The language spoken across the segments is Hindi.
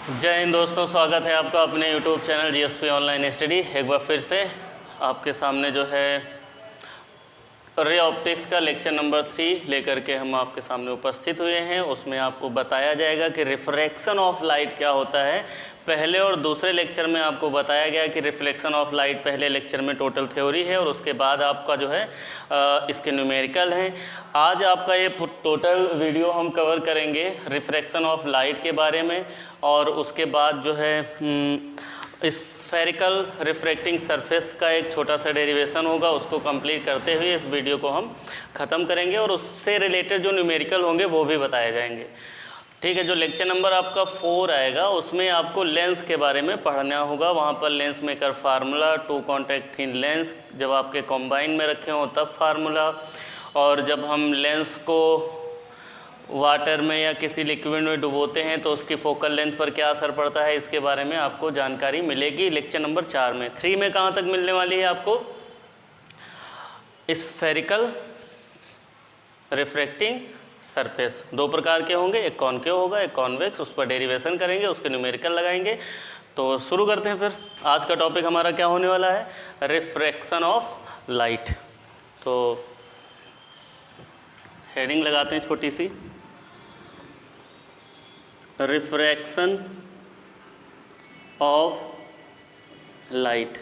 जय हिंद दोस्तों, स्वागत है आपका अपने YouTube channel GSP online study. एक बार फिर से आपके सामने जो है रे ऑप्टिक्स का लेक्चर नंबर 3 लेकर के हम आपके सामने उपस्थित हुए हैं। उसमें आपको बताया जाएगा कि रिफ्रैक्शन ऑफ लाइट क्या होता है। पहले और दूसरे लेक्चर में आपको बताया गया कि रिफ्लेक्शन ऑफ लाइट पहले लेक्चर में टोटल थ्योरी है और उसके बाद आपका जो है इसके न्यूमेरिकल हैं। आज आपका ये टोटल वीडियो हम कवर करेंगे रिफ्रैक्शन ऑफ लाइट के बारे में, और उसके बाद जो है स्फेरिकल रिफ्रैक्टिंग सरफेस का एक छोटा सा डेरिवेशन होगा, उसको कंप्लीट करते हुए इस वीडियो को हम ख़त्म करेंगे और उससे रिलेटेड जो न्यूमेरिकल होंगे वो भी बताए जाएंगे। ठीक है, जो लेक्चर नंबर आपका 4 आएगा उसमें आपको लेंस के बारे में पढ़ना होगा। वहाँ पर lens maker formula, two contact thin lens जब आपके कॉम्बाइन में रखे हों तब फार्मूला, और जब हम लेंस को वाटर में या किसी लिक्विड में डुबोते हैं तो उसकी फोकल लेंथ पर क्या असर पड़ता है, इसके बारे में आपको जानकारी मिलेगी लेक्चर नंबर 4 में। 3 में कहाँ तक मिलने वाली है आपको? स्फेरिकल रिफ्रैक्टिंग सरफेस 2 प्रकार के होंगे, एक कॉनकेव होगा एक कॉन्वेक्स, उस पर डेरिवेशन करेंगे, उसके न्यूमेरिकल लगाएंगे। तो शुरू करते हैं फिर। आज का टॉपिक हमारा क्या होने वाला है? Refraction of light. तो हेडिंग लगाते हैं छोटी सी, रिफ्रैक्शन ऑफ लाइट।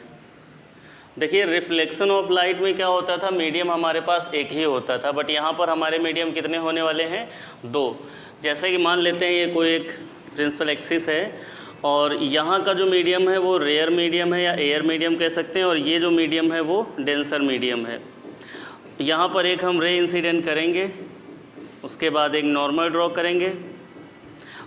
देखिए, रिफ्लेक्शन ऑफ लाइट में क्या होता था, मीडियम हमारे पास एक ही होता था, बट यहाँ पर हमारे मीडियम कितने होने वाले हैं? 2। जैसे कि मान लेते हैं ये कोई एक प्रिंसिपल एक्सिस है और यहाँ का जो मीडियम है वो रेयर मीडियम है या एयर मीडियम कह सकते हैं, और ये जो मीडियम है वो डेंसर मीडियम है। यहाँ पर एक हम रे इंसिडेंट करेंगे, उसके बाद एक नॉर्मल ड्रॉ करेंगे,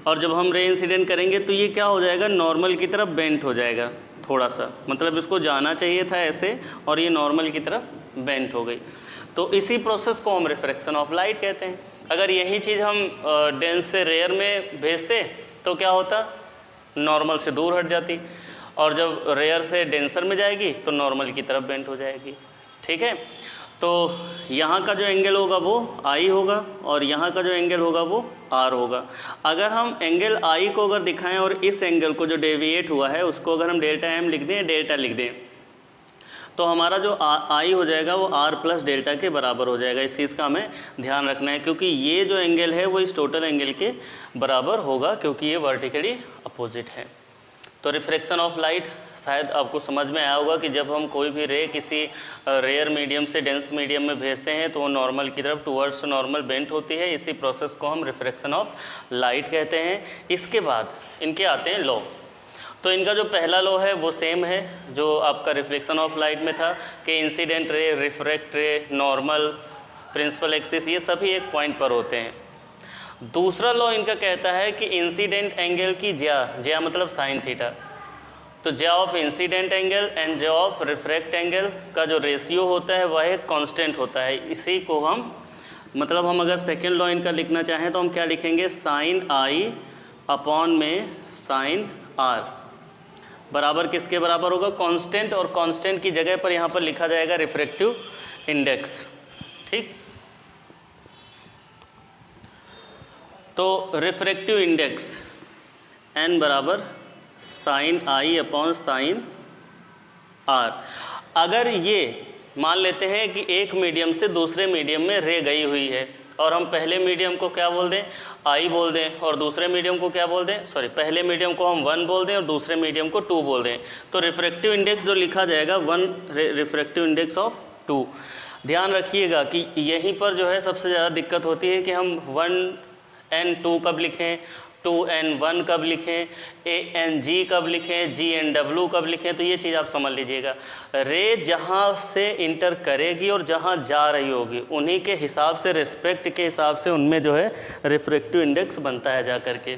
और जब हम रे इंसिडेंट करेंगे तो ये क्या हो जाएगा, नॉर्मल की तरफ बेंट हो जाएगा थोड़ा सा, मतलब इसको जाना चाहिए था ऐसे और ये नॉर्मल की तरफ बेंट हो गई। तो इसी प्रोसेस को हम रिफ्रैक्शन ऑफ लाइट कहते हैं। अगर यही चीज़ हम डेंस से रेयर में भेजते तो क्या होता, नॉर्मल से दूर हट जाती, और जब रेयर से डेंसर में जाएगी तो नॉर्मल की तरफ बेंट हो जाएगी। ठीक है, तो यहाँ का जो एंगल होगा वो आई होगा और यहाँ का जो एंगल होगा वो आर होगा। अगर हम एंगल आई को अगर दिखाएं और इस एंगल को जो डेविएट हुआ है उसको अगर हम डेल्टा एम लिख दें, डेल्टा लिख दें, तो हमारा जो आई हो जाएगा वो आर प्लस डेल्टा के बराबर हो जाएगा। इस चीज़ का हमें ध्यान रखना है, क्योंकि ये जो एंगल है वो इस टोटल एंगल के बराबर होगा, क्योंकि ये वर्टिकली अपोजिट है। तो रिफ्रैक्शन ऑफ लाइट शायद आपको समझ में आया होगा कि जब हम कोई भी रे किसी रेयर मीडियम से डेंस मीडियम में भेजते हैं तो वो नॉर्मल की तरफ टूवर्ड्स नॉर्मल बेंट होती है। इसी प्रोसेस को हम रिफ्रैक्शन ऑफ लाइट कहते हैं। इसके बाद इनके आते हैं लॉ। तो इनका जो पहला लॉ है वो सेम है जो आपका रिफ्लेक्शन ऑफ लाइट में था कि इंसिडेंट रे, रिफ्रैक्ट रे, नॉर्मल, प्रिंसिपल एक्सिस, ये सभी एक पॉइंट पर होते हैं। दूसरा लॉ इनका कहता है कि इंसिडेंट एंगल की ज्या मतलब साइन थीटा, तो ज्या ऑफ इंसिडेंट एंगल एंड ज्या ऑफ रिफ्रैक्ट एंगल का जो रेशियो होता है वह एक कांस्टेंट होता है। इसी को हम मतलब हम अगर सेकेंड लॉ इनका लिखना चाहें तो हम क्या लिखेंगे, साइन आई अपॉन में साइन आर बराबर किसके बराबर होगा, कांस्टेंट, और कांस्टेंट की जगह पर यहाँ पर लिखा जाएगा रिफ्रैक्टिव इंडेक्स। ठीक, तो रिफ्रैक्टिव इंडेक्स n बराबर sine I upon sine R. अगर ये मान लेते हैं कि एक मीडियम से दूसरे मीडियम में रे गई हुई है और हम पहले मीडियम को क्या बोल दें, आई बोल दें, और दूसरे मीडियम को क्या बोल दें, पहले मीडियम को हम 1 बोल दें और दूसरे मीडियम को 2 बोल दें, तो रिफ्रैक्टिव इंडेक्स जो लिखा जाएगा 1 रिफ्रैक्टिव इंडेक्स ऑफ 2। ध्यान रखिएगा कि यहीं पर जो है सबसे ज़्यादा दिक्कत होती है कि हम 1n2 कब लिखें, 2n1 कब लिखें, ANG कब लिखें, GNW कब लिखें। तो ये चीज़ आप समझ लीजिएगा, रे जहाँ से इंटर करेगी और जहाँ जा रही होगी उन्हीं के हिसाब से, रिस्पेक्ट के हिसाब से उनमें जो है रिफ्रैक्टिव इंडेक्स बनता है जा करके।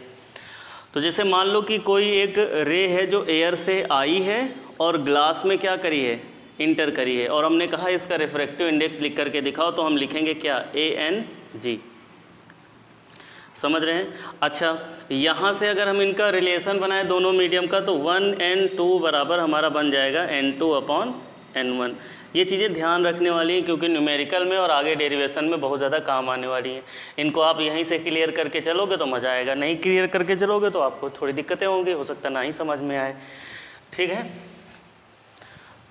तो जैसे मान लो कि कोई एक रे है जो एयर से आई है और ग्लास में क्या करी है, इंटर करी है, और हमने कहा इसका रिफ्रैक्टिव इंडेक्स लिख करके दिखाओ, तो हम लिखेंगे क्या, ANG। समझ रहे हैं? अच्छा, यहाँ से अगर हम इनका रिलेशन बनाए दोनों मीडियम का तो 1n2 बराबर हमारा बन जाएगा n2 अपॉन N1। ये चीज़ें ध्यान रखने वाली हैं क्योंकि न्यूमेरिकल में और आगे डेरिवेशन में बहुत ज़्यादा काम आने वाली हैं। इनको आप यहीं से क्लियर करके चलोगे तो मज़ा आएगा, नहीं क्लियर करके चलोगे तो आपको थोड़ी दिक्कतें होंगी, हो सकता ना ही समझ में आए। ठीक है,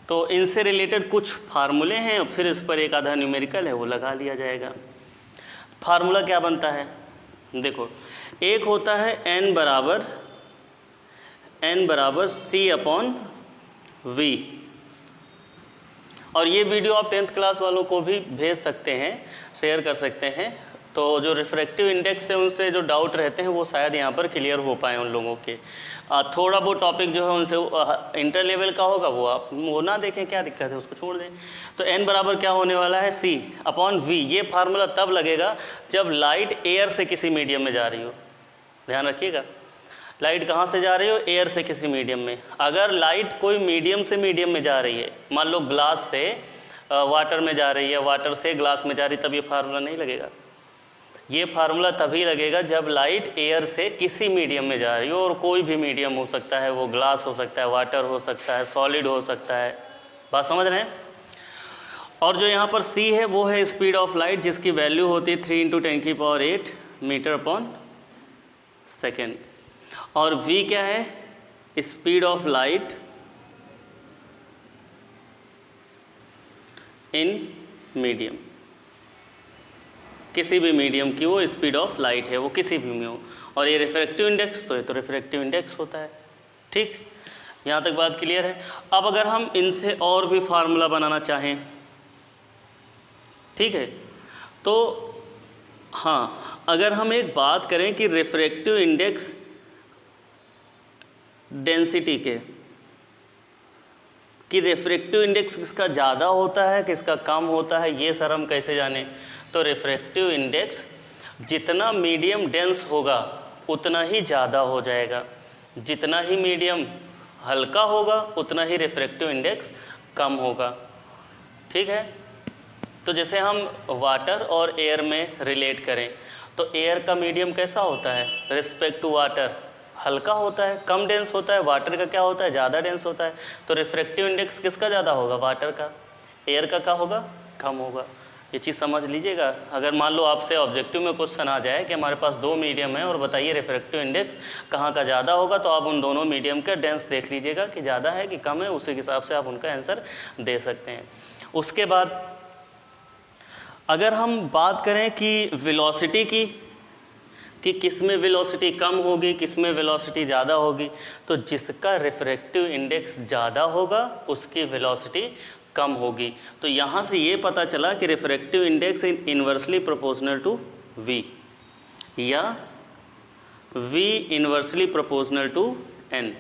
तो इनसे रिलेटेड कुछ फार्मूले हैं, फिर इस पर एक आधा न्यूमेरिकल है वो लगा लिया जाएगा। फार्मूला क्या बनता है, देखो एक होता है n बराबर C/V, और ये वीडियो आप 10th क्लास वालों को भी भेज सकते हैं, शेयर कर सकते हैं, तो जो रिफ्रैक्टिव इंडेक्स है उनसे जो डाउट रहते हैं वो शायद यहाँ पर क्लियर हो पाए उन लोगों के। थोड़ा वो टॉपिक जो है उनसे इंटर लेवल का होगा वो आप वो ना देखें, क्या दिक्कत है, उसको छोड़ दें। तो n बराबर क्या होने वाला है C/V। ये फार्मूला तब लगेगा जब लाइट एयर से किसी मीडियम में जा रही हो, ध्यान रखिएगा। लाइट कहाँ से जा रही हो, एयर से किसी मीडियम में। अगर लाइट कोई मीडियम से मीडियम में जा रही है, मान लो ग्लास से वाटर में जा रही है, वाटर से ग्लास में जा रही, तब ये फार्मूला नहीं लगेगा। ये फार्मूला तभी लगेगा जब लाइट एयर से किसी मीडियम में जा रही हो, और कोई भी मीडियम हो सकता है, वो ग्लास हो सकता है, वाटर हो सकता है, सॉलिड हो सकता है। बात समझ रहे हैं। और जो यहाँ पर C है वो है स्पीड ऑफ लाइट, जिसकी वैल्यू होती है 3 × 10⁸ मीटर/सेकेंड। और V क्या है, speed of light in medium. किसी भी मीडियम की वो स्पीड ऑफ लाइट है, वो किसी भी में हो। और ये रिफ्रैक्टिव इंडेक्स, तो ये तो रिफ्रैक्टिव इंडेक्स होता है। ठीक, यहाँ तक बात क्लियर है। अब अगर हम इनसे और भी फार्मूला बनाना चाहें, ठीक है, तो हाँ, अगर हम एक बात करें कि रिफ्रैक्टिव इंडेक्स डेंसिटी के, कि रिफ्रैक्टिव इंडेक्स किसका ज़्यादा होता है किसका कम होता है, ये सर हम कैसे जाने। तो रिफ्रैक्टिव इंडेक्स जितना मीडियम डेंस होगा उतना ही ज़्यादा हो जाएगा, जितना ही मीडियम हल्का होगा उतना ही रिफ्रैक्टिव इंडेक्स कम होगा। ठीक है, तो जैसे हम वाटर और एयर में रिलेट करें तो एयर का मीडियम कैसा होता है, रिस्पेक्ट टू वाटर हल्का होता है, कम डेंस होता है। वाटर का क्या होता है, ज़्यादा डेंस होता है। तो रिफ्रैक्टिव इंडेक्स किसका ज़्यादा होगा, वाटर का। एयर का क्या होगा, कम होगा। ये चीज़ समझ लीजिएगा। अगर मान लो आपसे ऑब्जेक्टिव में क्वेश्चन आ जाए कि हमारे पास दो मीडियम है और बताइए रिफ्रैक्टिव इंडेक्स कहाँ का ज़्यादा होगा, तो आप उन दोनों मीडियम का डेंस देख लीजिएगा कि ज़्यादा है कि कम है, उसी हिसाब से आप उनका आंसर दे सकते हैं। उसके बाद अगर हम बात करें कि वेलोसिटी की, कि किस में वेलोसिटी कम होगी किस में वेलोसिटी ज़्यादा होगी, तो जिसका रिफ्रैक्टिव इंडेक्स ज़्यादा होगा उसकी वेलोसिटी कम होगी। तो यहाँ से ये पता चला कि refractive index inversely proportional to V या V inversely proportional to N।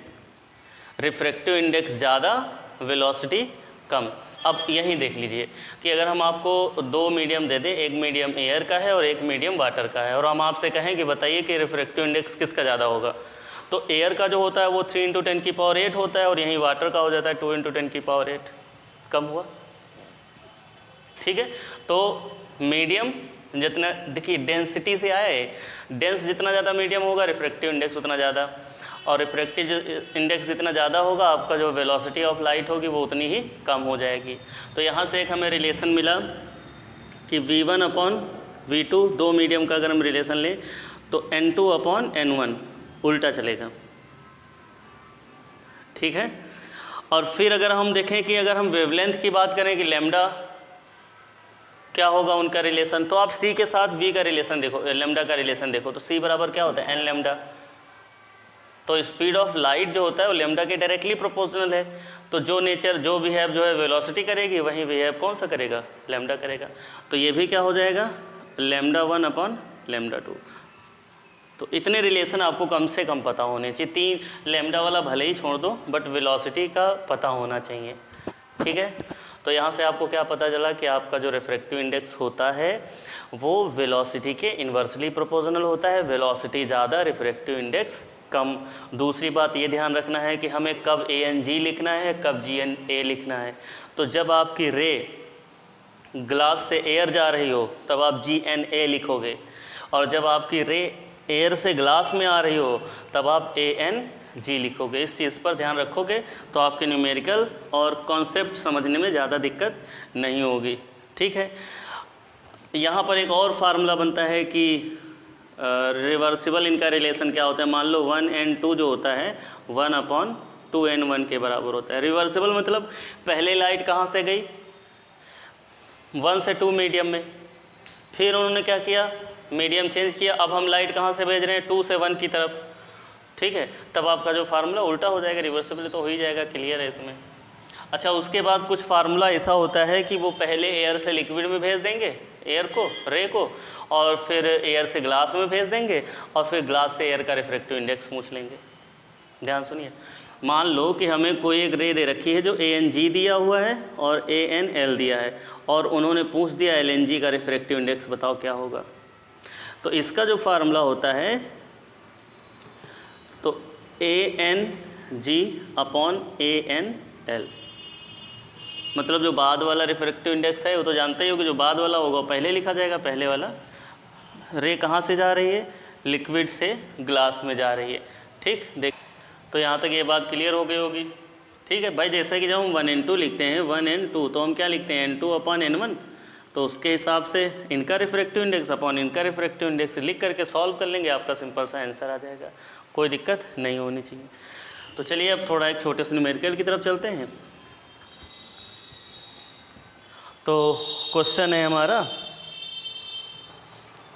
Refractive index ज़्यादा, वेलोसिटी कम। अब यहीं देख लीजिए कि अगर हम आपको दो मीडियम दे दें, एक मीडियम एयर का है और एक मीडियम वाटर का है, और हम आपसे कहें कि बताइए कि रिफ्रैक्टिव इंडेक्स किसका ज़्यादा होगा, तो एयर का जो होता है वो 3 × 10⁸ होता है, और यहीं वाटर का हो जाता है 2 × 10⁸ कम हुआ। ठीक है, तो मीडियम जितना, देखिए डेंसिटी से आए, डेंस जितना ज़्यादा मीडियम होगा रिफ्रैक्टिव इंडेक्स उतना ज़्यादा, और रिफ्रैक्टिव इंडेक्स जितना ज़्यादा होगा आपका जो वेलोसिटी ऑफ लाइट होगी वो उतनी ही कम हो जाएगी। तो यहाँ से एक हमें रिलेशन मिला कि V1/V2, दो मीडियम का अगर हम रिलेशन लें तो N2/N1 उल्टा चलेगा। ठीक है, और फिर अगर हम देखें कि अगर हम वेवलेंथ की बात करें कि लैम्डा क्या होगा उनका रिलेशन, तो आप C के साथ V का रिलेशन देखो, लैम्डा का रिलेशन देखो, तो C बराबर क्या होता है, N लैम्डा। तो स्पीड ऑफ लाइट जो होता है वो लैम्डा के डायरेक्टली प्रोपोर्शनल है। तो जो नेचर जो बिहेव जो है वेलोसिटी करेगी वही बिहेव कौन सा करेगा, लैम्डा करेगा। तो ये भी क्या हो जाएगा, λ1/λ2। तो इतने रिलेशन आपको कम से कम पता होने चाहिए। 3 लैम्डा वाला भले ही छोड़ दो, बट वेलोसिटी का पता होना चाहिए। ठीक है, तो यहाँ से आपको क्या पता चला कि आपका जो रिफ्रैक्टिव इंडेक्स होता है वो वेलोसिटी के इन्वर्सली प्रोपोर्शनल होता है। वेलोसिटी ज़्यादा, रिफ्रैक्टिव इंडेक्स कम। दूसरी बात ये ध्यान रखना है कि हमें कब ANG लिखना है, कब GNA लिखना है। तो जब आपकी रे ग्लास से एयर जा रही हो तब आप GNA लिखोगे, और जब आपकी रे एयर से ग्लास में आ रही हो तब आप ANG लिखोगे। इस चीज़ पर ध्यान रखोगे तो आपके न्यूमेरिकल और कॉन्सेप्ट समझने में ज़्यादा दिक्कत नहीं होगी। ठीक है, यहाँ पर एक और फार्मूला बनता है कि रिवर्सिबल इनका रिलेशन क्या होता है। मान लो 1n2 जो होता है 1/2n1 के बराबर होता है। रिवर्सिबल मतलब पहले लाइट कहाँ से गई, 1 से 2 मीडियम में, फिर उन्होंने क्या किया, मीडियम चेंज किया, अब हम लाइट कहाँ से भेज रहे हैं, 2 से 1 की तरफ। ठीक है, तब आपका जो फार्मूला उल्टा हो जाएगा, रिवर्सिबल तो हो ही जाएगा, क्लियर है इसमें। अच्छा, उसके बाद कुछ फार्मूला ऐसा होता है कि वो पहले एयर से लिक्विड में भेज देंगे एयर को, रे को, और फिर एयर से ग्लास में भेज देंगे, और फिर ग्लास से एयर का रिफ्रैक्टिव इंडेक्स पूछ लेंगे। ध्यान सुनिए, मान लो कि हमें कोई एक रे दे रखी है जो ANG दिया हुआ है और ANL दिया है, और उन्होंने पूछ दिया LNG का रिफ्रैक्टिव इंडेक्स बताओ क्या होगा। तो इसका जो फार्मूला होता है तो ANG/ANL, मतलब जो बाद वाला रिफ्रैक्टिव इंडेक्स है वो तो जानते ही हो कि जो बाद वाला होगा पहले लिखा जाएगा, पहले वाला। रे कहाँ से जा रही है, लिक्विड से ग्लास में जा रही है। ठीक, देख तो यहाँ तक ये बात क्लियर हो गई होगी। ठीक है भाई, जैसा कि जब हम 1n2 लिखते हैं 1n2 तो हम क्या लिखते हैं n2/n1, तो उसके हिसाब से इनका रिफ्रैक्टिव इंडेक्स अपॉन इनका रिफ्रैक्टिव इंडेक्स लिख करके सॉल्व कर लेंगे, आपका सिंपल सा आंसर आ जाएगा, कोई दिक्कत नहीं होनी चाहिए। तो चलिए अब थोड़ा एक छोटे से न्यूमेरिकल की तरफ चलते हैं। तो क्वेश्चन है हमारा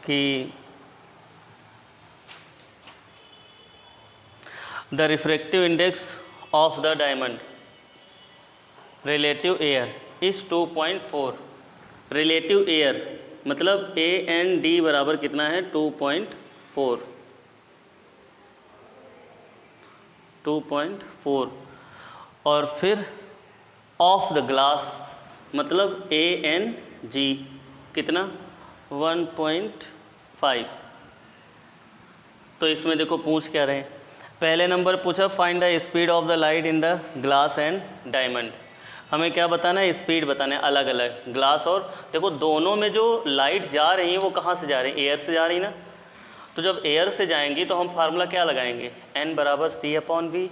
कि the refractive index of the diamond relative air is 2.4। Relative air मतलब AND बराबर कितना है, 2.4। 2.4 और फिर ऑफ द ग्लास मतलब ANG कितना, 1.5। तो इसमें देखो पूछ क्या रहे हैं, पहले नंबर पूछा find the speed of the light in the glass and diamond. हमें क्या बताना है, स्पीड बताना है अलग अलग, ग्लास और देखो दोनों में जो लाइट जा रही है वो कहाँ से जा रही है, एयर से जा रही ना। तो जब एयर से जाएंगी तो हम फार्मूला क्या लगाएंगे, N = C/V।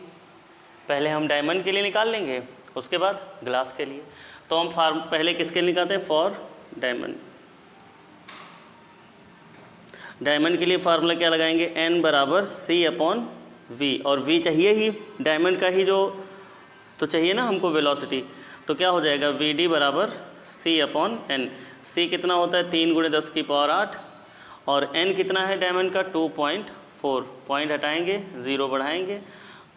पहले हम डायमंड के लिए निकाल लेंगे, उसके बाद ग्लास के लिए। तो हम पहले किसके लिए निकालते हैं, फॉर डायमंड। डायमंड के लिए फार्मूला क्या लगाएंगे, N = C/V, और V चाहिए ही डायमंड का ही जो, तो चाहिए ना हमको वेलोसिटी, तो क्या हो जाएगा VD = C/N। C कितना होता है, 3 × 10⁸, और N कितना है डायमंड का, 2.4। पॉइंट हटाएंगे, 0 बढ़ाएंगे,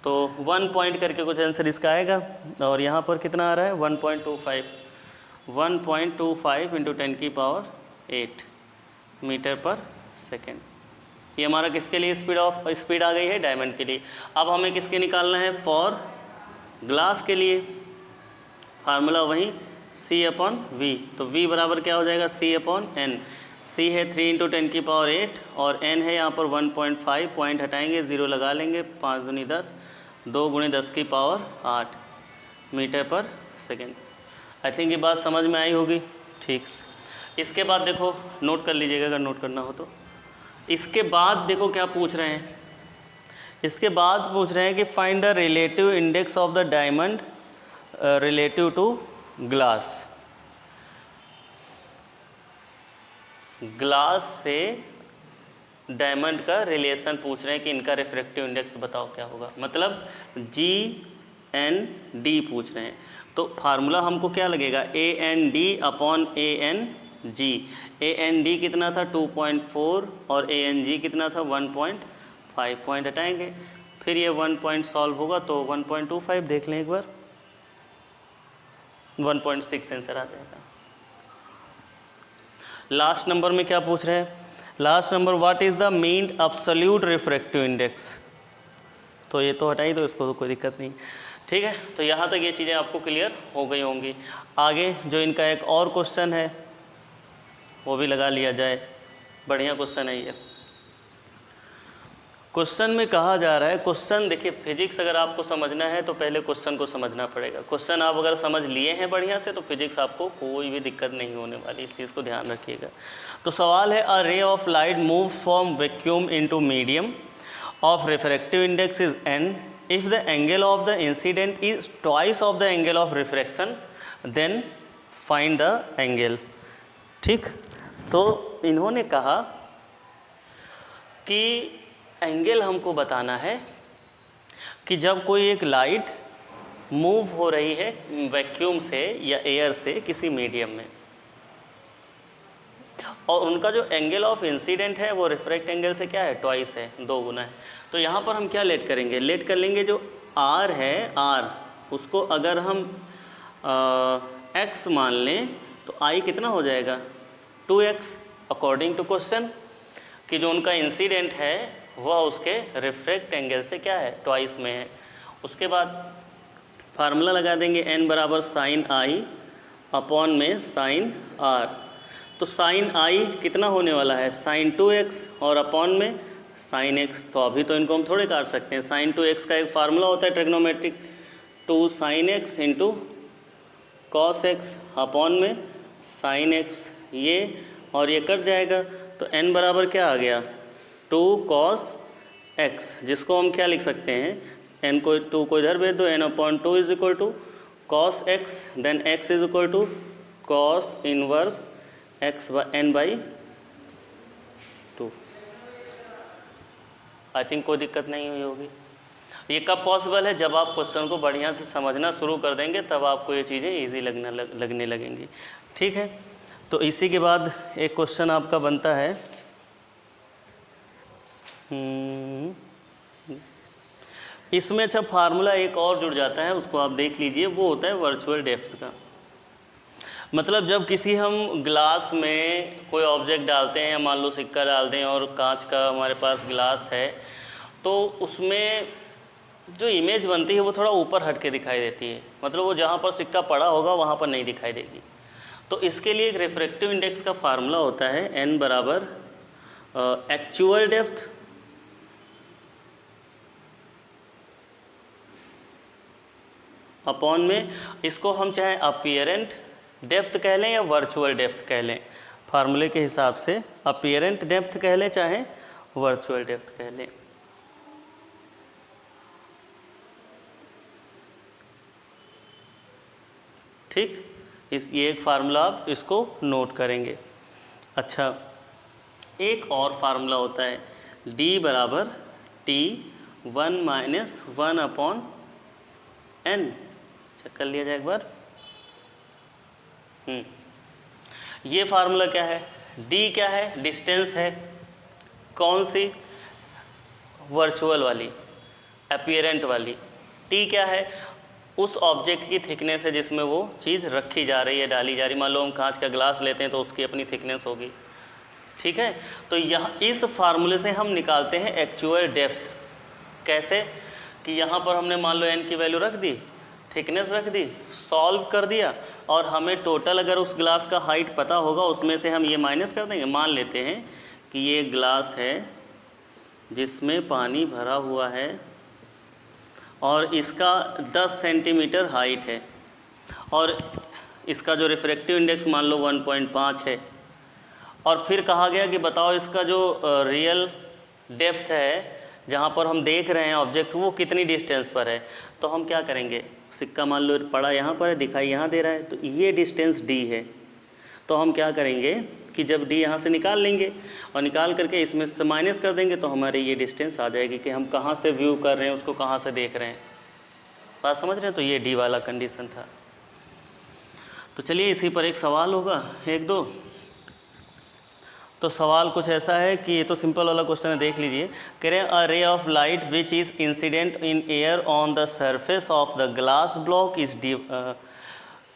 तो 1 पॉइंट करके कुछ आंसर इसका आएगा। और यहाँ पर कितना आ रहा है, 1.25। 1.25 × 10⁸ मीटर पर सेकेंड। ये हमारा किसके लिए स्पीड आ गई है, डायमंड के लिए। अब हमें किसके निकालना है, फॉर ग्लास के लिए। फार्मूला वही C/V, तो V बराबर क्या हो जाएगा, C/N। C है 3 × 10⁸ और N है यहाँ पर 1.5। पॉइंट हटाएंगे, 0 लगा लेंगे, 5 दूनी 10, 2 × 10⁸ मीटर पर सेकेंड। आई थिंक ये बात समझ में आई होगी। ठीक, इसके बाद देखो नोट कर लीजिएगा अगर नोट करना हो तो। इसके बाद देखो क्या पूछ रहे हैं, इसके बाद पूछ रहे हैं कि find the relative index of the diamond relative to glass. Glass से डायमंड का रिलेशन पूछ रहे हैं कि इनका रिफ्रैक्टिव इंडेक्स बताओ क्या होगा, मतलब GND पूछ रहे हैं। तो फार्मूला हमको क्या लगेगा, AND/ANG। AND कितना था, 2.4, और ANG कितना था, 1.5। पॉइंट हटाएंगे, फिर ये 1 पॉइंट सॉल्व होगा तो 1.25 देख लें एक बार, 1.6 आंसर आ जाएगा। लास्ट नंबर में क्या पूछ रहे हैं, last number what is the mean absolute refractive index. तो ये तो हटाई दो, इसको तो कोई दिक्कत नहीं। ठीक है, तो यहाँ तक ये चीज़ें आपको क्लियर हो गई होंगी। आगे जो इनका एक और क्वेश्चन है वो भी लगा लिया जाए, बढ़िया क्वेश्चन है ये। क्वेश्चन में कहा जा रहा है, क्वेश्चन देखिए फिजिक्स अगर आपको समझना है तो पहले क्वेश्चन को समझना पड़ेगा। क्वेश्चन आप अगर समझ लिए हैं बढ़िया से तो फिजिक्स आपको कोई भी दिक्कत नहीं होने वाली, इस चीज़ को ध्यान रखिएगा। तो सवाल है, a ray of light move from vacuum into medium of refractive index is n, if the angle of the incident is twice of the angle of refraction then find the angle. ठीक, तो इन्होंने कहा कि एंगल हमको बताना है कि जब कोई एक लाइट मूव हो रही है वैक्यूम से या एयर से किसी मीडियम में, और उनका जो एंगल ऑफ इंसिडेंट है वो रिफ्रैक्ट एंगल से क्या है, ट्वाइस है, 2 गुना है। तो यहाँ पर हम क्या लेट करेंगे, लेट कर लेंगे जो r है, r उसको अगर हम x मान लें तो i कितना हो जाएगा, 2x, अकॉर्डिंग टू क्वेश्चन कि जो उनका इंसिडेंट है वह उसके रिफ्रैक्ट एंगल से क्या है, ट्वाइस में है। उसके बाद फार्मूला लगा देंगे n बराबर साइन आई अपॉन में साइन r। तो साइन आई कितना होने वाला है, साइन 2x और अपॉन में साइन x। तो अभी तो इनको हम थोड़े काट सकते हैं, साइन 2x का एक फार्मूला होता है trigonometric, 2 sine x into cos x upon में साइन x, ये और ये कट जाएगा। तो n बराबर क्या आ गया, 2 cos x, जिसको हम क्या लिख सकते हैं, n को 2 को इधर भेज दो, n upon 2 is equal to cos x, then x is equal to cos inverse x n by 2। I think कोई दिक्कत नहीं हुई होगी। ये कब पॉसिबल है, जब आप क्वेश्चन को बढ़िया से समझना शुरू कर देंगे तब आपको ये चीज़ें ईजी लगने लगेंगी। ठीक है, तो इसी के बाद एक क्वेश्चन आपका बनता है, इसमें अच्छा फार्मूला एक और जुड़ जाता है, उसको आप देख लीजिए, वो होता है वर्चुअल डेप्थ का। मतलब जब किसी हम ग्लास में कोई ऑब्जेक्ट डालते हैं, मान लो सिक्का डाल दें और कांच का हमारे पास ग्लास है, तो उसमें जो इमेज बनती है वो थोड़ा ऊपर हट के दिखाई देती है, मतलब वो जहाँ पर सिक्का पड़ा होगा वहाँ पर नहीं दिखाई देगी। तो इसके लिए एक रिफ्रैक्टिव इंडेक्स का फार्मूला होता है, n बराबर एक्चुअल डेप्थ अपॉन में, इसको हम चाहे अपीयरेंट डेप्थ कह लें या वर्चुअल डेप्थ कह लें, फार्मूले के हिसाब से अपीयरेंट डेप्थ कह लें चाहे वर्चुअल डेप्थ कह लें। ठीक, ये एक फार्मूला आप इसको नोट करेंगे। अच्छा, एक और फार्मूला होता है, d बराबर t 1 minus 1 upon n। Check कर लिया जाए एक बार। ये फार्मूला क्या है, d क्या है, डिस्टेंस है, कौन सी, वर्चुअल वाली, अपीयरेंट वाली। t क्या है, उस ऑब्जेक्ट की थिकनेस है जिसमें वो चीज़ रखी जा रही है, डाली जा रही। मान लो हम कांच का ग्लास लेते हैं तो उसकी अपनी थिकनेस होगी। ठीक है, तो यहाँ इस फार्मूले से हम निकालते हैं एक्चुअल डेप्थ। कैसे कि यहाँ पर हमने मान लो n की वैल्यू रख दी, थिकनेस रख दी, सॉल्व कर दिया, और हमें टोटल अगर उस ग्लास का हाइट पता होगा उसमें से हम ये माइनस कर देंगे। मान लेते हैं कि ये ग्लास है जिसमें पानी भरा हुआ है और इसका 10 सेंटीमीटर हाइट है, और इसका जो रिफ्रैक्टिव इंडेक्स मान लो 1.5 है, और फिर कहा गया कि बताओ इसका जो रियल डेप्थ है जहाँ पर हम देख रहे हैं ऑब्जेक्ट वो कितनी डिस्टेंस पर है। तो हम क्या करेंगे, सिक्का मान लो पड़ा यहाँ पर है, दिखाई यहाँ दे रहा है, तो ये डिस्टेंस d है। तो हम क्या करेंगे कि जब d यहाँ से निकाल लेंगे और निकाल करके इसमें से माइनस कर देंगे तो हमारे ये डिस्टेंस आ जाएगी कि हम कहाँ से व्यू कर रहे हैं, उसको कहाँ से देख रहे हैं। बात समझ रहे हैं? तो ये d वाला कंडीशन था। तो चलिए इसी पर एक सवाल होगा, एक दो। तो सवाल कुछ ऐसा है कि ये तो सिंपल वाला क्वेश्चन है, देख लीजिए। कह रहे हैं a ray of light which is incident in air on the surface of the glass block is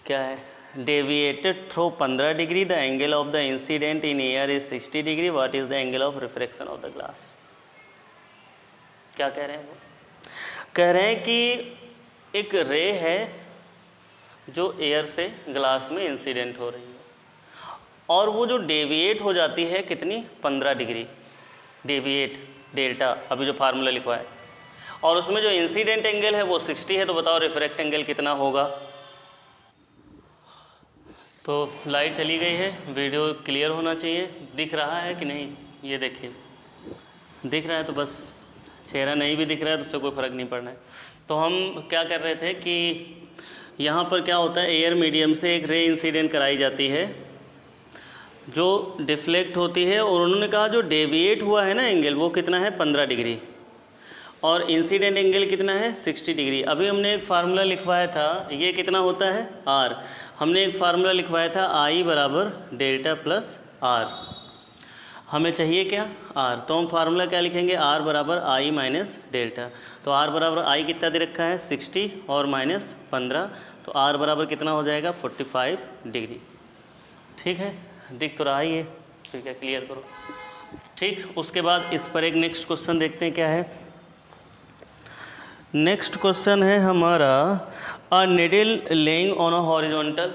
क्या है, deviated through 15 degree, the angle of the incident in air is 60 degree, what is the angle of refraction of the glass. क्या कह रहे हैं वो? कह रहे हैं कि एक रे है जो एयर से ग्लास में इंसिडेंट हो रही है, और वो जो डेविएट हो जाती है कितनी, 15 डिग्री डेविएट। डेल्टा, अभी जो फार्मूला लिखवा है, और उसमें जो इंसिडेंट एंगल है वो 60 है, तो बताओ रिफ्रैक्ट एंगल कितना होगा। तो लाइट चली गई है, वीडियो क्लियर होना चाहिए, दिख रहा है कि नहीं, ये देखिए दिख रहा है तो बस, चेहरा नहीं भी दिख रहा है तो उससे कोई फ़र्क नहीं पड़ना है। तो हम क्या कर रहे थे कि यहाँ पर क्या होता है, एयर मीडियम से एक रे इंसिडेंट कराई जाती है जो डिफ्लेक्ट होती है, और उन्होंने कहा जो डेविएट हुआ है ना एंगल वो कितना है 15 डिग्री, और इंसिडेंट एंगल कितना है 60 डिग्री। अभी हमने एक फार्मूला लिखवाया था, ये कितना होता है R, हमने एक फार्मूला लिखवाया था I बराबर डेल्टा प्लस R, हमें चाहिए क्या R, तो हम फार्मूला क्या लिखेंगे, R बराबर I माइनस डेल्टा। तो R बराबर I कितना दे रखा है 60 और माइनस 15, तो R बराबर कितना हो जाएगा 45 डिग्री। ठीक है, दिख तो रहा ही है, ठीक है क्लियर करो। ठीक, उसके बाद इस पर एक नेक्स्ट क्वेश्चन देखते हैं क्या है। नेक्स्ट क्वेश्चन है हमारा, a needle laying on a horizontal,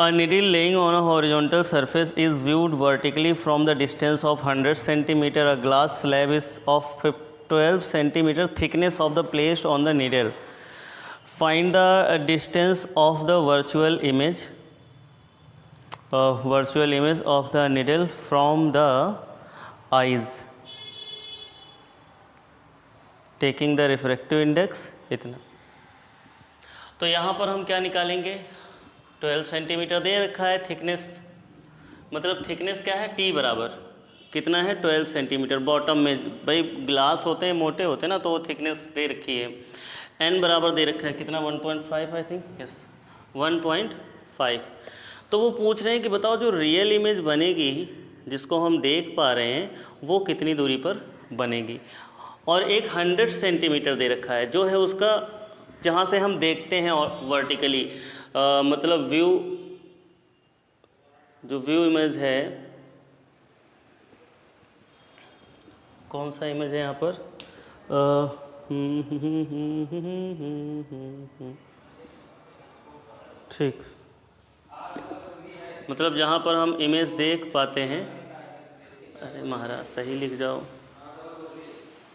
A needle laying on a horizontal surface is viewed vertically from the distance of 100 cm. A glass slab is of 12 cm thickness of the placed on the needle. Find the distance of the virtual image of the needle from the eyes, taking the refractive index इतना। तो यहाँ पर हम क्या निकालेंगे, 12 सेंटीमीटर दे रखा है थिकनेस, मतलब थिकनेस क्या है T बराबर कितना है 12 सेंटीमीटर। बॉटम में भाई ग्लास होते हैं, मोटे होते हैं ना, तो वो थिकनेस दे रखी है। N बराबर दे रखा है कितना 1.5 आई थिंक, यस 1.5। तो वो पूछ रहे हैं कि बताओ जो रियल इमेज बनेगी जिसको हम देख पा रहे हैं वो कितनी दूरी पर बनेगी, और एक 100 सेंटीमीटर दे रखा है जो है उसका, जहाँ से हम देखते हैं वर्टिकली, मतलब व्यू, जो व्यू इमेज है, कौन सा इमेज है यहाँ पर, ठीक, मतलब जहाँ पर हम इमेज देख पाते हैं, अरे महाराज सही लिख जाओ,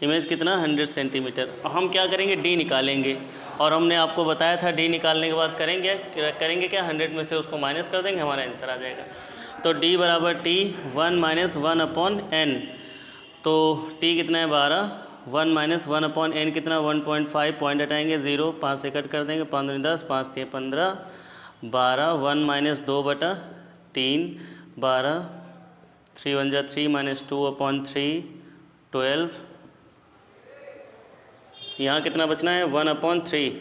इमेज कितना 100 सेंटीमीटर। और हम क्या करेंगे D निकालेंगे, और हमने आपको बताया था D निकालने के बाद करेंगे क्या, 100 में से उसको माइनस कर देंगे, हमारा आंसर आ जाएगा। तो D बराबर T 1 माइनस 1 अपॉन N, तो T कितना है 12, 1 माइनस 1 अपॉन N कितना 1.5, पॉइंट हटाएंगे 0, 5 से कट कर देंगे, 5 दूनी 10, 5 से 15, 12, 1 माइनस 2/3, 12, 3 1 जा 3 माइनस 2 अपॉन 3, 12, यहाँ कितना बचना है 1/3,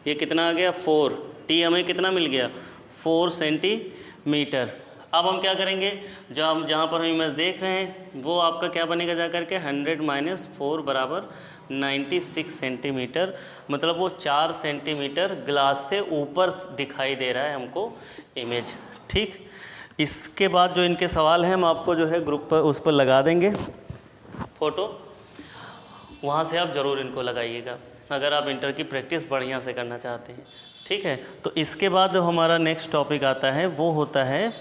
ये कितना आ गया 4, T हमें कितना मिल गया 4 सेंटीमीटर। अब हम क्या करेंगे, जहाँ पर हम इमेज देख रहे हैं वो आपका क्या बनेगा जा करके 100 माइनस 4 बराबर 96 सेंटीमीटर, मतलब वो 4 सेंटीमीटर ग्लास से ऊपर दिखाई दे रहा है हमको इमेज। ठीक, इसके बाद जो इनके सवाल हैं हम आपको जो है ग्रुप पर उस पर लगा देंगे फ़ोटो, वहाँ से आप ज़रूर इनको लगाइएगा अगर आप इंटर की प्रैक्टिस बढ़िया से करना चाहते हैं। ठीक है, तो इसके बाद जो हमारा नेक्स्ट टॉपिक आता है वो होता है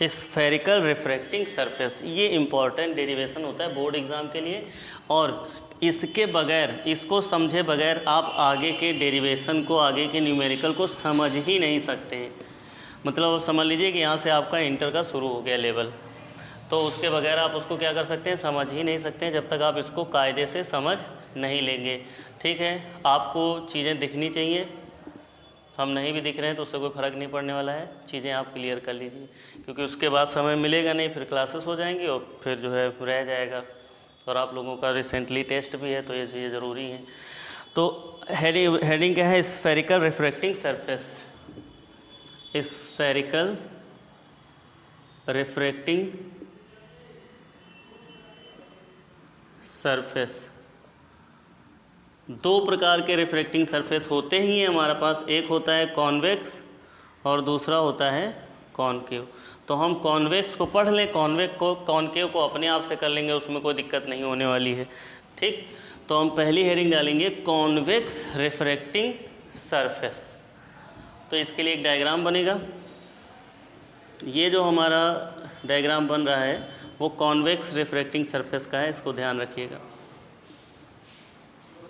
स्फेरिकल रिफ्रैक्टिंग सरफेस। ये इम्पॉर्टेंट डेरिवेशन होता है बोर्ड एग्ज़ाम के लिए, और इसके बगैर, इसको समझे बगैर आप आगे के डेरिवेशन को, आगे के न्यूमेरिकल को समझ ही नहीं सकते। मतलब समझ लीजिए कि यहाँ से आपका इंटर का शुरू हो गया लेवल, तो उसके बगैर आप उसको क्या कर सकते हैं, समझ ही नहीं सकते हैं जब तक आप इसको कायदे से समझ नहीं लेंगे। ठीक है, आपको चीज़ें दिखनी चाहिए, हम नहीं भी दिख रहे हैं तो उससे कोई फ़र्क नहीं पड़ने वाला है, चीज़ें आप क्लियर कर लीजिए, क्योंकि उसके बाद समय मिलेगा नहीं, फिर क्लासेस हो जाएंगी और फिर जो है रह जाएगा, और आप लोगों का रिसेंटली टेस्ट भी है तो ये चीज़ें ज़रूरी हैं। तो हेडिंग क्या है, spherical refracting surface, spherical refracting surface. दो प्रकार के रिफ्रैक्टिंग सरफेस होते ही हैं हमारे पास, एक होता है कॉन्वेक्स और दूसरा होता है कॉनकेव। तो हम कॉन्वेक्स को पढ़ लें, कॉनकेव को अपने आप से कर लेंगे, उसमें कोई दिक्कत नहीं होने वाली है। ठीक, तो हम पहली हेडिंग डालेंगे कॉन्वेक्स रिफ्रैक्टिंग सरफेस। तो इसके लिए एक डायग्राम बनेगा, ये जो हमारा डायग्राम बन रहा है वो कॉन्वेक्स रिफ्रैक्टिंग सरफेस का है, इसको ध्यान रखिएगा।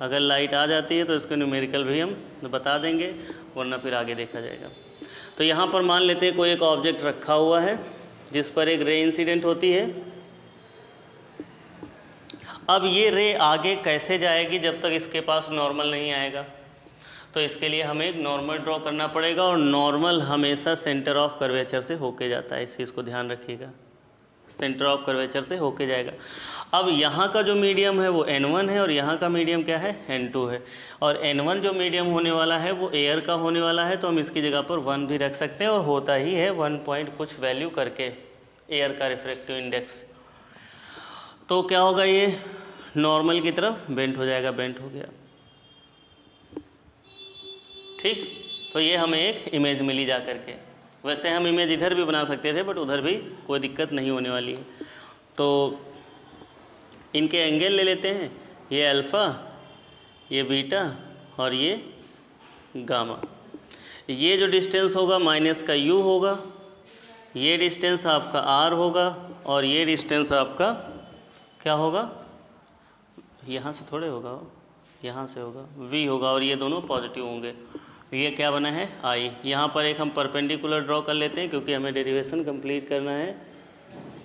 अगर लाइट आ जाती है तो इसको न्यूमेरिकल भी हम बता देंगे, वरना फिर आगे देखा जाएगा। तो यहाँ पर मान लेते हैं कोई एक ऑब्जेक्ट रखा हुआ है जिस पर एक रे इंसिडेंट होती है। अब ये रे आगे कैसे जाएगी जब तक इसके पास नॉर्मल नहीं आएगा? तो इसके लिए हमें एक नॉर्मल ड्रॉ करना पड़ेगा, और नॉर्मल हमेशा सेंटर ऑफ कर्वेचर से होके जाता है, इस चीज़ को ध्यान रखिएगा। सेंटर ऑफ कर्वेचर से होके जाएगा। अब यहाँ का जो मीडियम है वो N1 है, और यहाँ का मीडियम क्या है? N2 है। और N1 जो मीडियम होने वाला है वो एयर का होने वाला है, तो हम इसकी जगह पर 1 भी रख सकते हैं, और होता ही है 1 पॉइंट कुछ वैल्यू करके एयर का रिफ्रैक्टिव इंडेक्स। तो क्या होगा, ये नॉर्मल की तरफ बेंट हो जाएगा, बेंट हो गया। ठीक, तो ये हमें एक इमेज मिली जा करके। वैसे हम इमेज इधर भी बना सकते थे, बट उधर भी कोई दिक्कत नहीं होने वाली है। तो इनके एंगल ले लेते हैं, ये अल्फ़ा, ये बीटा और ये गामा। ये जो डिस्टेंस होगा माइनस का u होगा, ये डिस्टेंस आपका r होगा, और ये डिस्टेंस आपका क्या होगा? यहाँ से थोड़े होगा, यहाँ से होगा, v होगा, और ये दोनों पॉजिटिव होंगे। ये क्या बना है? I। यहाँ पर एक हम परपेंडिकुलर ड्रॉ कर लेते हैं क्योंकि हमें डेरिवेशन कंप्लीट करना है।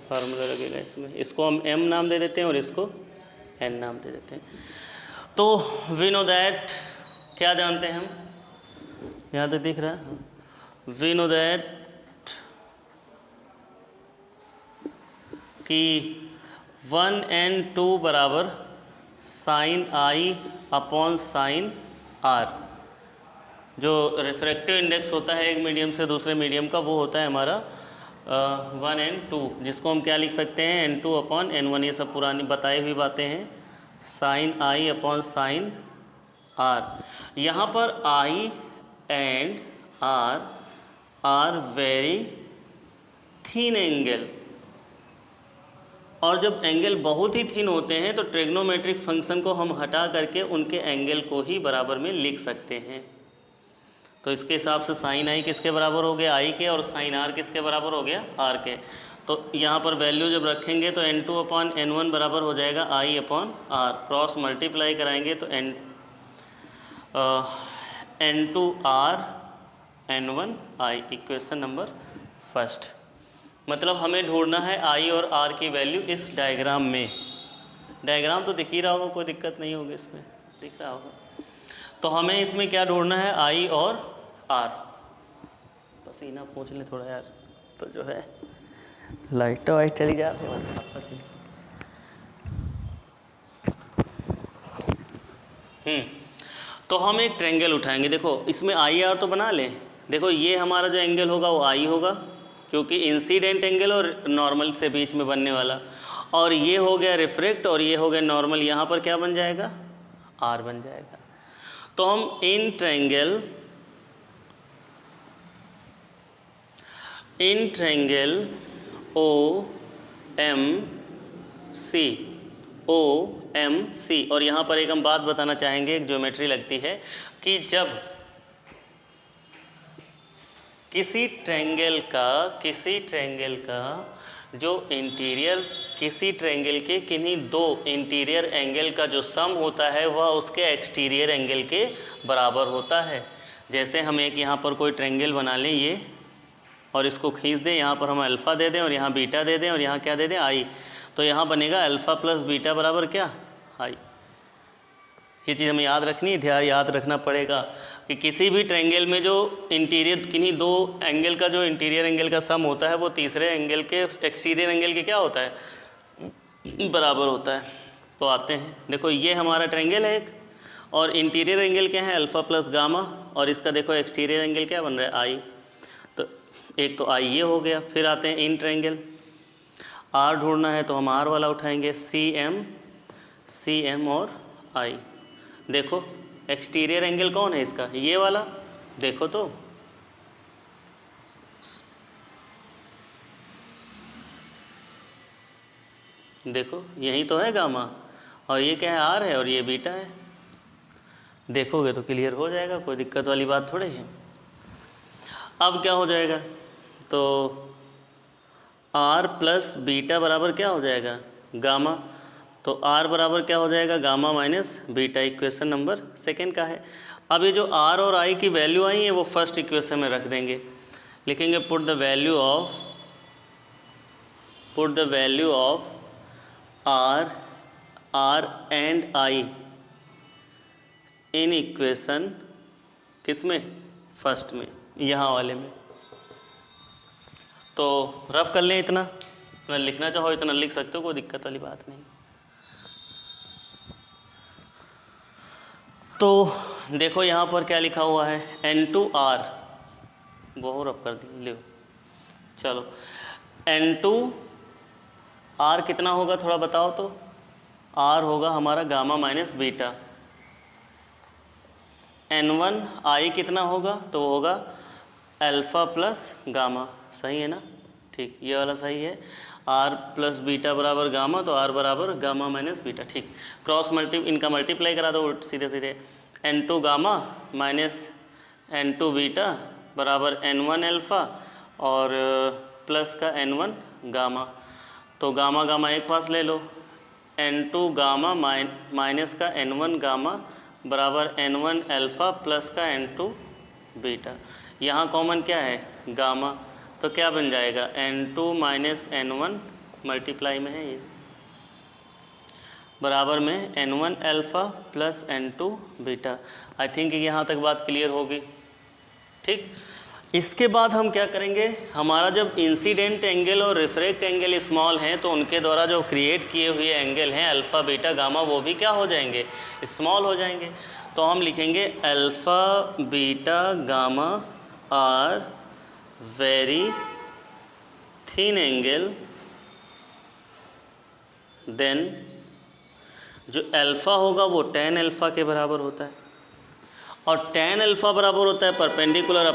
फार्मूला लगेगा इसमें, इसको हम m नाम दे देते हैं और इसको n नाम दे देते हैं। तो वी नो दैट, क्या जानते हैं हम? यहाँ तक दिख रहा है? वी नो दैट कि 1 and 2 बराबर sine I upon sine R। जो रिफ्रैक्टिव इंडेक्स होता है एक मीडियम से दूसरे मीडियम का, वो होता है हमारा 1 and 2, जिसको हम क्या लिख सकते हैं? N2 upon N1। ये सब पुरानी बताई हुई बातें हैं। Sine I upon sine R। यहाँ पर I and R are very thin angle, और जब एंगल बहुत ही थिन होते हैं तो ट्रिग्नोमेट्रिक फंक्शन को हम हटा करके उनके एंगल को ही बराबर में लिख सकते हैं। तो इसके हिसाब से साइन आई किसके बराबर हो गया? आई के, और साइन आर किसके बराबर हो गया? आर के। तो यहाँ पर वैल्यू जब रखेंगे तो N2 अपॉन N1 बराबर हो जाएगा I upon R. Cross multiply कराएंगे तो N2 R N1 I. Equation number first. मतलब हमें ढूंढना है आई और आर की वैल्यू इस डायग्राम में। डायग्राम तो दिख ही रहा होगा, कोई दिक्कत नहीं होगी, इसमें दिख रहा होगा। तो हमें इसमें क्या ढूंढना है? आई और आर। पसीना पूछ ले थोड़ा यार, तो जो है लाइट तो वाइट चली जाती है। तो हम एक ट्रायंगल उठाएंगे। देखो इसमें आई आर तो बना लें। देखो ये हमारा जो एंगल होगा वो आई होगा, क्योंकि इंसिडेंट एंगल और नॉर्मल से बीच में बनने वाला, और ये हो गया रिफ्रैक्ट और ये हो गया नॉर्मल। यहाँ पर क्या बन जाएगा? आर बन जाएगा। तो हम in triangle O M C, और यहाँ पर एक हम बात बताना चाहेंगे, एक ज्योमेट्री लगती है कि जब किसी ट्रायंगल का जो इंटीरियर, किसी ट्रायंगल के किन्हीं दो इंटीरियर एंगल का जो सम होता है वह उसके एक्सटीरियर एंगल के बराबर होता है। जैसे हम एक यहाँ पर कोई ट्रायंगल बना लें ये, और इसको खींच दें, यहाँ पर हम अल्फ़ा दे दें और यहाँ बीटा दे दें और यहाँ क्या दे दें? आई। तो यहाँ बनेगा अल्फ़ा प्लस बीटा बराबर क्या? आई। ये चीज़ हमें याद रखनी है, ध्यान याद रखना पड़ेगा कि किसी भी ट्रायंगल में जो इंटीरियर, किन्हीं दो एंगल का जो इंटीरियर एंगल का सम होता है वो तीसरे एंगल के एक्सटीरियर एंगल के क्या होता है? बराबर होता है। तो आते हैं, देखो ये हमारा ट्रायंगल है एक, और इंटीरियर एंगल क्या है? अल्फ़ा प्लस गामा, और इसका देखो एक्सटीरियर एंगल क्या बन रहा है? आई। तो एक तो आई ये हो गया। फिर आते हैं इन ट्रायंगल, आर ढूंढना है तो हम आर वाला उठाएंगे, सी एम और आई। देखो एक्सटीरियर एंगल कौन है इसका? ये वाला। देखो तो देखो यही तो है गामा, और ये क्या है? आर है, और ये बीटा है। देखोगे तो क्लियर हो जाएगा, कोई दिक्कत वाली बात थोड़ी है। अब क्या हो जाएगा? तो आर प्लस बीटा बराबर क्या हो जाएगा, गामा। तो आर बराबर क्या हो जाएगा, gamma minus beta. Equation number second का है। अब ये जो आर और आई की वैल्यू आई है वो फर्स्ट इक्वेशन में रख देंगे। लिखेंगे put the value of R and I in equation, किस में, फर्स्ट में, यहाँ वाले में। तो रफ कर लें, इतना लिखना चाहो इतना लिख सकते हो, कोई दिक्कत वाली बात नहीं। तो देखो यहाँ पर क्या लिखा हुआ है, N2R, बहुत रफ कर दिया, ले चलो। N2R कितना होगा थोड़ा बताओ तो। R होगा हमारा गामा माइनस बीटा। N1I कितना होगा, तो होगा अल्फ़ा प्लस गामा। सही है ना, ठीक, ये वाला सही है। R प्लस बीटा बराबर गामा, तो R बराबर गामा माइनस बीटा। ठीक, इनका मल्टीप्लाई करा दो सीधे सीधे। N2 gamma minus N2 beta बराबर N1 अल्फ़ा और प्लस का N1 गामा। तो गामा गामा एक पास ले लो, N2 गामा माइनस का N1 गामा बराबर N1 अल्फ़ा प्लस का N2 बीटा। यहाँ कॉमन क्या है, गामा, तो क्या बन जाएगा, N2 माइनस N1 मल्टीप्लाई में है ये, बराबर में N1 alpha plus N2 beta. I think यहाँ तक बात क्लियर होगी। ठीक, इसके बाद हम क्या करेंगे, हमारा जब इंसिडेंट एंगल और रिफ्रैक्ट एंगल स्मॉल हैं तो उनके द्वारा जो क्रिएट किए हुए एंगल हैं अल्फ़ा बीटा गामा, वो भी क्या हो जाएंगे, स्मॉल हो जाएंगे। तो हम लिखेंगे alpha beta gamma are very thin angle, then जो अल्फ़ा होगा वो tan अल्फ़ा के बराबर होता है, और tan अल्फ़ा बराबर होता है परपेंडिकुलर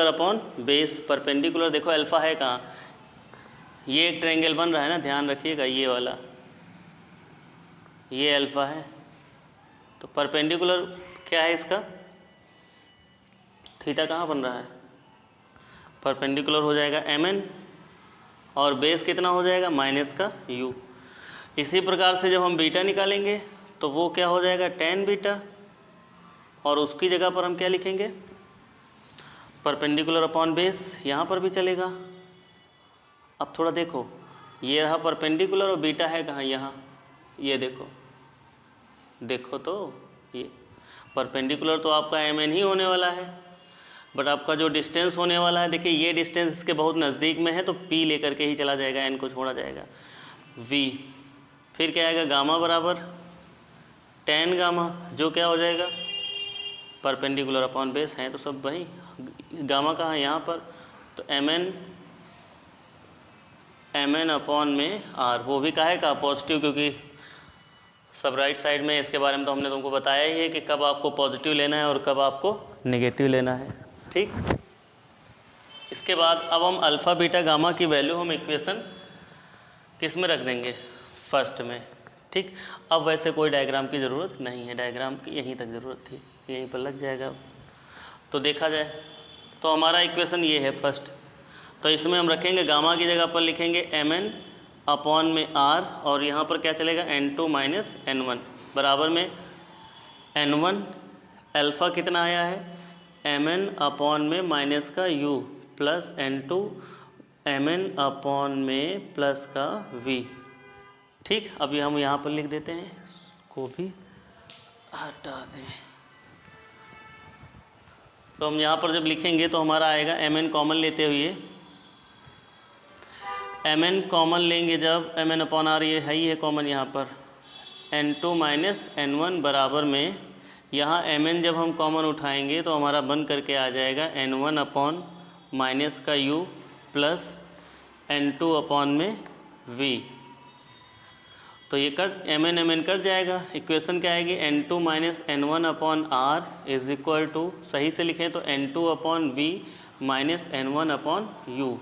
अपॉन बेस। परपेंडिकुलर देखो अल्फ़ा है कहाँ, ये एक ट्रायंगल बन रहा है ना, ध्यान रखिएगा, ये वाला, ये अल्फ़ा है, तो परपेंडिकुलर क्या है इसका, थीटा कहाँ बन रहा है, परपेंडिकुलर हो जाएगा mn, और बेस कितना हो जाएगा, माइनस का u। इसी प्रकार से जब हम बीटा निकालेंगे तो वो क्या हो जाएगा, tan बीटा, और उसकी जगह पर हम क्या लिखेंगे, परपेंडिकुलर अपॉन बेस। यहाँ पर भी चलेगा। अब थोड़ा देखो, ये रहा परपेंडिकुलर और बीटा है कहाँ, यहाँ, ये देखो तो ये परपेंडिकुलर तो आपका mn ही होने वाला है, बट आपका जो डिस्टेंस होने वाला है, देखिए ये डिस्टेंस इसके बहुत नज़दीक में है, तो p लेकर के ही चला जाएगा, n को छोड़ा जाएगा, v। फिर क्या आएगा, गामा बराबर tan गामा, जो क्या हो जाएगा, परपेंडिकुलर अपॉन बेस है तो सब वही, गामा कहाँ है, यहाँ पर, तो mn अपॉन में r, वो भी काहे का, पॉजिटिव, क्योंकि सब राइट साइड में। इसके बारे में तो हमने तुमको बताया ही है कि कब आपको पॉजिटिव लेना है और कब आपको नेगेटिव लेना है। ठीक, इसके बाद अब हम अल्फ़ा बीटा गामा की वैल्यू हम इक्वेशन किस में रख देंगे, फर्स्ट में। ठीक, अब वैसे कोई डायग्राम की ज़रूरत नहीं है, डायग्राम की यहीं तक ज़रूरत थी, यहीं पर लग जाएगा। तो देखा जाए तो हमारा इक्वेशन ये है फर्स्ट, तो इसमें हम रखेंगे गामा की जगह पर लिखेंगे mn अपॉन में r, और यहाँ पर क्या चलेगा, n2 माइनस n1 बराबर में n1 अल्फ़ा कितना आया है, mn अपॉन में माइनस का u plus n2 mn upon में प्लस का v। ठीक, अभी हम यहाँ पर लिख देते हैं, इसको भी हटा दें। तो हम यहाँ पर जब लिखेंगे तो हमारा आएगा mn कॉमन लेते हुए, mn कॉमन लेंगे जब, mn अपॉन r ये है ही है कॉमन यहाँ पर, n2 माइनस n1 बराबर में, यहाँ mn जब हम कॉमन उठाएंगे तो हमारा बन करके आ जाएगा n1 अपॉन माइनस का u प्लस n2 अपॉन में v। तो ये कट mn कट जाएगा, इक्वेशन क्या आएगी, n2 minus n1 upon r is equal to, सही से लिखें तो n2 upon v minus n1 upon u।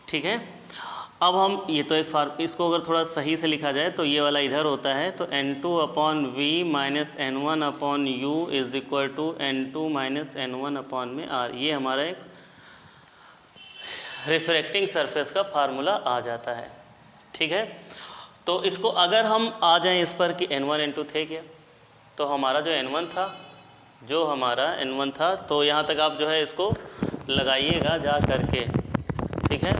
ठीक है, अब हम ये तो एक इसको अगर थोड़ा सही से लिखा जाए तो ये वाला इधर होता है, तो n2 upon v minus n1 upon u is equal to n2 minus n1 upon में r। ये हमारा एक रिफ्रैक्टिंग सरफेस का फार्मूला आ जाता है। ठीक है, तो इसको अगर हम आ जाएं इस पर कि n1 n2 थे क्या, तो हमारा जो n1 था तो यहाँ तक आप जो है इसको लगाइएगा जा करके। ठीक है,